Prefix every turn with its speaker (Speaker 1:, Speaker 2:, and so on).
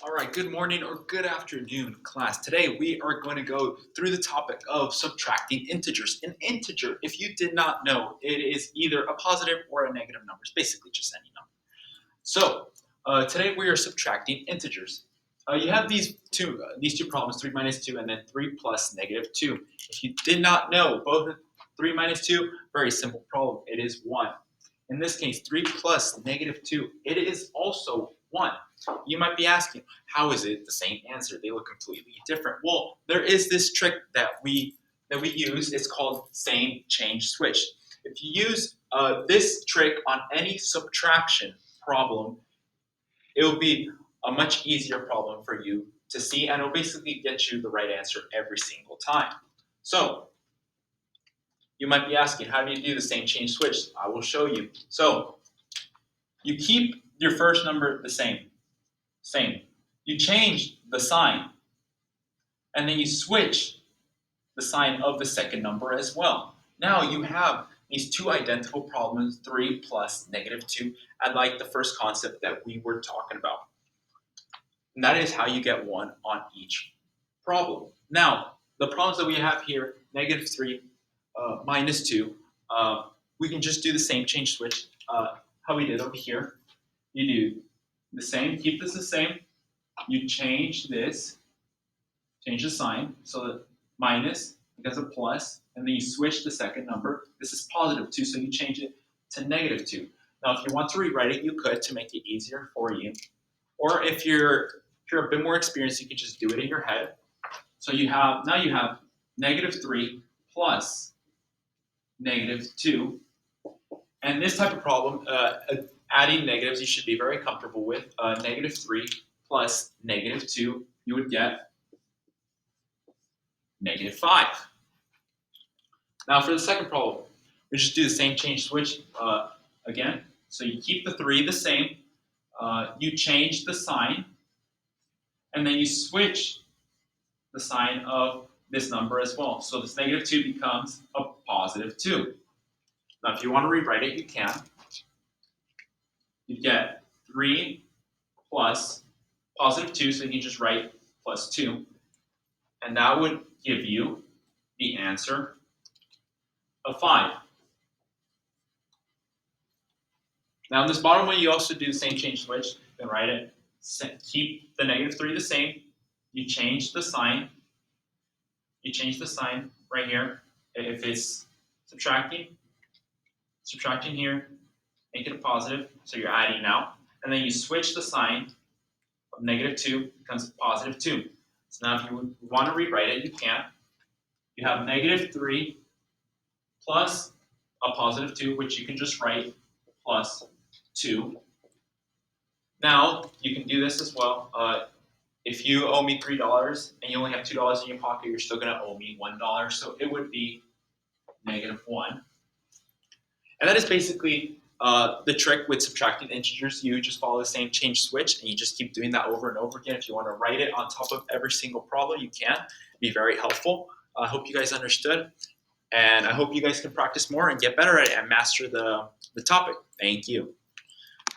Speaker 1: All right, good morning or good afternoon, class. Today we are going to go through the topic of subtracting integers. An integer, if you did not know, it is either a positive or a negative number. It's basically just any number. So today we are subtracting integers. You have these two problems, 3 minus 2 and then 3 plus negative 2. If you did not know, both 3 minus 2, very simple problem. It is 1. In this case, 3 plus negative 2, it is also 1. You might be asking, how is it the same answer? They look completely different. Well, there is this trick that we use. It's called same, change, switch. If you use this trick on any subtraction problem, it will be a much easier problem for you to see, and it'll basically get you the right answer every single time. So you might be asking, how do you do the same, change, switch? I will show you. So you keep your first number the same. You change the sign, and then you switch the sign of the second number as well. Now you have these two identical problems, 3 plus negative 2, and like the first concept that we were talking about. And that is how you get 1 on each problem. Now, the problems that we have here, negative 3, minus 2, we can just do the same, change, switch, how we did over here. You do the same, keep this the same. You change this, change the sign, so that minus becomes a plus, and then you switch the second number. This is positive 2, so you change it to negative 2. Now, if you want to rewrite it, you could to make it easier for you. Or if you're a bit more experienced, you can just do it in your head. So now you have negative 3 plus negative 2. And this type of problem, adding negatives, you should be very comfortable with. Negative 3 plus negative 2, you would get negative 5. Now for the second problem, we just do the same, change, switch again. So you keep the 3 the same, you change the sign, and then you switch the sign of this number as well. So this negative 2 becomes a positive 2. Now if you want to rewrite it, you can. You get 3 plus positive 2, so you can just write plus 2. And that would give you the answer of 5. Now in this bottom one, you also do the same, change, switch. You can write it, keep the negative 3 the same. You change the sign. You change the sign right here. If it's subtracting here, make it a positive, so you're adding now. And then you switch the sign of negative 2 becomes positive 2. So now if you want to rewrite it, you can. You have negative 3 plus a positive 2, which you can just write plus 2. Now, you can do this as well. If you owe me $3 and you only have $2 in your pocket, you're still going to owe me $1. So it would be negative 1. And that is basically the trick with subtracting integers. You just follow the same, change, switch, and you just keep doing that over and over again. If you want to write it on top of every single problem, you can. It'd be very helpful. I hope you guys understood, and I hope you guys can practice more and get better at it and master the topic. Thank you.